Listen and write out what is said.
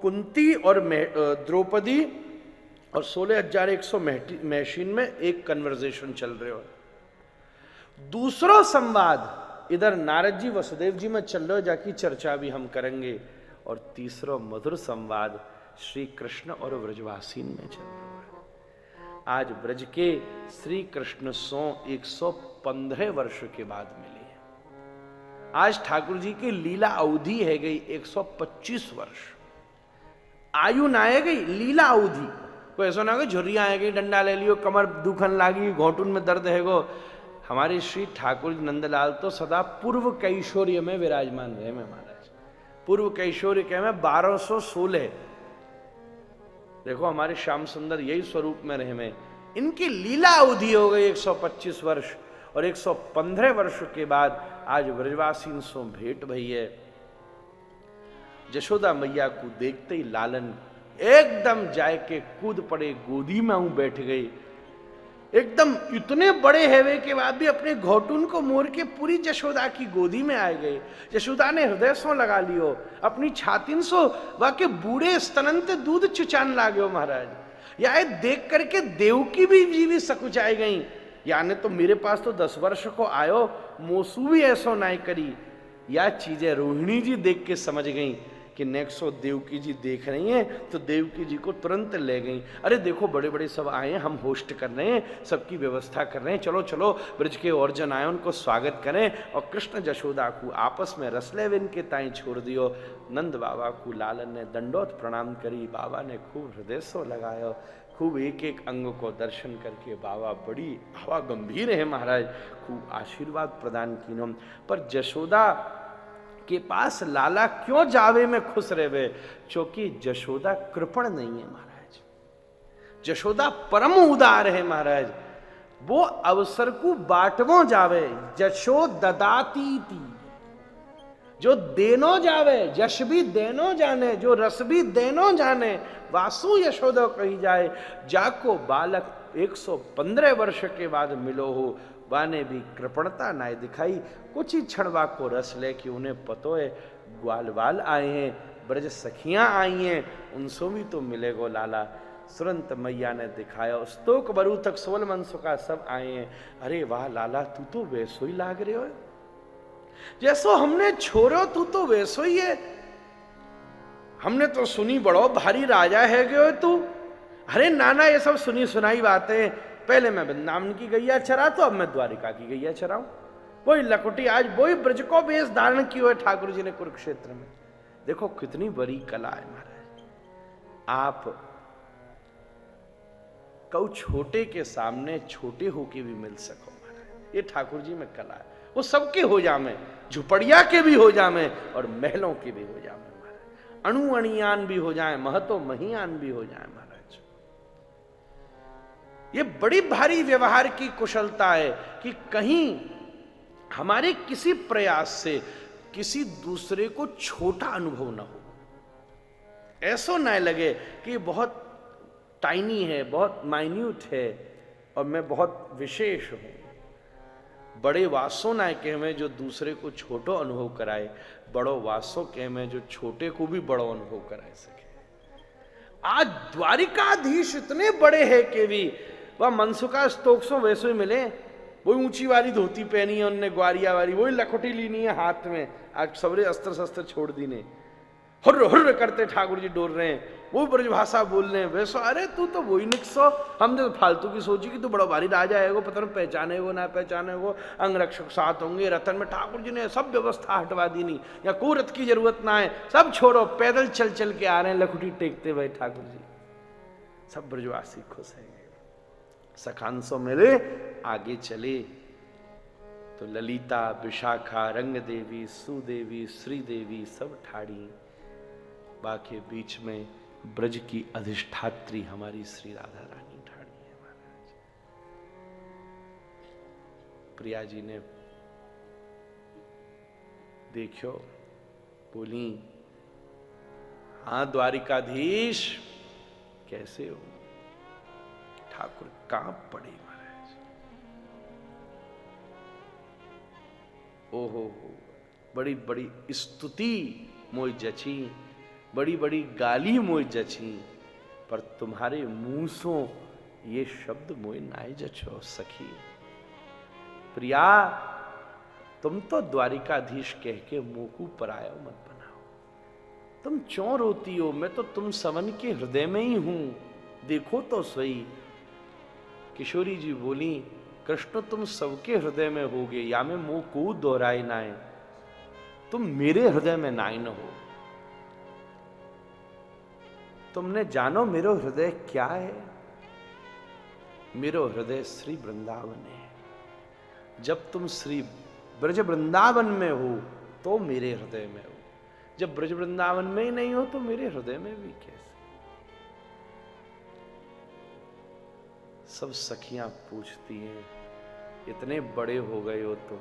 कुंती और द्रौपदी और 16,100 महशीन में एक कन्वर्सेशन चल रहे हो। दूसरा संवाद इधर नारद जी वसुदेव जी में चल रहे हो, जाकी चर्चा भी हम करेंगे। और तीसरा मधुर संवाद श्री कृष्ण और ब्रजवासीन में चल रहा है। आज ब्रज के श्री कृष्ण 115 वर्ष के बाद मिले हैं। आज ठाकुर जी की लीला अवधि है गई 125 वर्ष। आयु ना आए गई, लीला अवधि। कोई ऐसा ना हो झुर्रियां आ गई, डंडा ले लियो, कमर दुखन लागी, घोटुन में दर्द है गो। हमारे श्री ठाकुर नंदलाल तो सदा पूर्व कैशोर्य में विराजमान रहे में महाराज। पूर्व कैशोर्य के में 1216। देखो हमारे श्याम सुंदर यही स्वरूप में रहे में। इनकी लीला अवधि हो गई 125 वर्ष। और 115 वर्ष के बाद आज ब्रजवासी सो भेंट भई है। यशोदा मैया को देखते ही लालन एकदम जाए के कूद पड़े, गोदी में आऊं बैठ गई। एकदम इतने बड़े हेवे के बाद भी अपने घोटुन को मोड़ के पूरी यशोदा की गोदी में आ गए। यशोदा ने हृदय सो लगा लियो, अपनी छातिन सो वाके बूढ़े स्तनंत दूध चुचान लागो महाराज। या देख करके देवकी भी जीवी सकुच आई गई। यानी तो मेरे पास तो 10 वर्ष को आयो, मोसू भी ऐसो नाई करी। या चीजें रोहिणी जी देख के समझ गई कि नेक्सो देवकी जी देख रही हैं, तो देवकी जी को तुरंत ले गई। अरे देखो बड़े बड़े सब आए हैं, हम होस्ट कर रहे हैं, सबकी व्यवस्था कर रहे हैं, चलो चलो ब्रज के और जन आए उनको स्वागत करें। और कृष्ण यशोदा को आपस में रसलेविन के ताई छोड़ दियो। नंद बाबा को लालन ने दंडोत प्रणाम करी। बाबा ने खूब हृदय सो लगायो, खूब एक एक अंग को दर्शन करके बाबा बड़ी हवा गंभीर है महाराज, खूब आशीर्वाद प्रदान की। पर यशोदा के पास लाला क्यों जावे में खुश रहे? क्योंकि यशोदा कृपण नहीं है महाराज। यशोदा परम उदार है महाराज। वो अवसर को बांटवो जावे, यशो ददाती थी। जो देनो जावे, यश भी देनो जाने, जो रस भी देनो जाने, वासु यशोदा कही जाए। जाको बालक 115 वर्ष के बाद मिलो हो, वाने भी कृपणता ना दिखाई। कुछ ही क्षणवा को रस ले कि उन्हें पतो है ग्वाल वाल आए हैं, ब्रज सखियां आई हैं, उनसे भी तो मिलेगो लाला। तुरंत मैया ने दिखाया, स्तोक बरू तक सोल मनसु का सब आए हैं। अरे वाह लाला, तू तो वैसो ही लाग रहे हो जैसो हमने छोड़ो, तू तो वैसो ही है। हमने तो सुनी बड़ो भारी राजा है गयो तू। अरे नाना ये सब सुनी सुनाई बातें। पहले मैं वृंदावन की गैया चरा, तो अब मैं द्वारिका की गैया चराऊं। वही लकुटी आज वही ब्रज को बेस धारण की हुए ठाकुर जी ने कुरुक्षेत्र में। देखो कितनी बड़ी कला है महाराज। आप कऊ छोटे के सामने छोटे होके भी मिल सको महाराज, ये ठाकुर जी में कला है। वो सबके हो जामे, झुपड़िया के भी हो जामे और महलों के भी हो जामे महाराज। अणु अणियान भी हो जाए, महतो महियान भी हो जाए महाराज। ये बड़ी भारी व्यवहार की कुशलता है कि कहीं हमारे किसी प्रयास से किसी दूसरे को छोटा अनुभव ना हो। ऐसा ना लगे कि बहुत टाइनी है, बहुत माइन्यूट है और मैं बहुत विशेष हूं। बड़े वासो ना के हमें जो दूसरे को छोटो अनुभव कराए, बड़ो वासो के हमें जो छोटे को भी बड़ो अनुभव कराए सके। आज द्वारिकाधीश इतने बड़े हैं कि भी वह मनसुका स्तोक्सों वैसे ही मिले। वही ऊंची वाली धोती पहनी है उनने, ग्वारिया वाली, वही लखोटी लीनी है हाथ में। आज सबरे अस्त्र शस्त्र छोड़ दी ने, हुर्र हुर्र करते ठाकुर जी डोल रहे हैं, वो ब्रजभाषा बोल रहे हैं वैसो। अरे तू तो वही निकसो, हमने तो फालतू की सोची कि तू बड़ा भारी राजा है, वो पता नहीं पहचाने वो ना पहचाने वो, अंग रक्षक साथ होंगे रतन में। ठाकुर जी ने सब व्यवस्था हटवा दी, नहीं या कोई रथ की जरूरत ना है, सब छोड़ो, पैदल चल चल के आ रहे हैं लखुटी टेकते हुए ठाकुर जी। सब ब्रजवासी खुश है। सखांसों मेरे आगे चले तो ललिता, विशाखा, रंग देवी, सुदेवी, श्रीदेवी सब ठाड़ी। बाकी बीच में ब्रज की अधिष्ठात्री हमारी श्री राधा रानी ठाड़ी है महाराज। प्रिया जी ने देखो, बोली हाँ द्वारिकाधीश कैसे हो? ठाकुर कांप पड़े महाराज। ओहो, बड़ी बड़ी स्तुति मोई जची। बड़ी बड़ी गाली मोय जची, पर तुम्हारे मुंह सो ये शब्द मोय नाय जचो सखी। प्रिया, तुम तो द्वारिकाधीश कह के मोकू परायो मत बनाओ। तुम क्यों रोती हो? मैं तो तुम समन के हृदय में ही हूं, देखो तो सही। किशोरी जी बोली, कृष्ण तुम सबके हृदय में होगे, या में मुंह को दोहराए नाए, तुम मेरे हृदय में नाय न हो। तुमने जानो मेरो हृदय क्या है? मेरो हृदय श्री वृंदावन है। जब तुम श्री ब्रज वृंदावन में हो तो मेरे हृदय में हो, जब ब्रज वृंदावन में ही नहीं हो तो मेरे हृदय में भी कैसे? सब सखियां पूछती हैं, इतने बड़े हो गए हो तुम,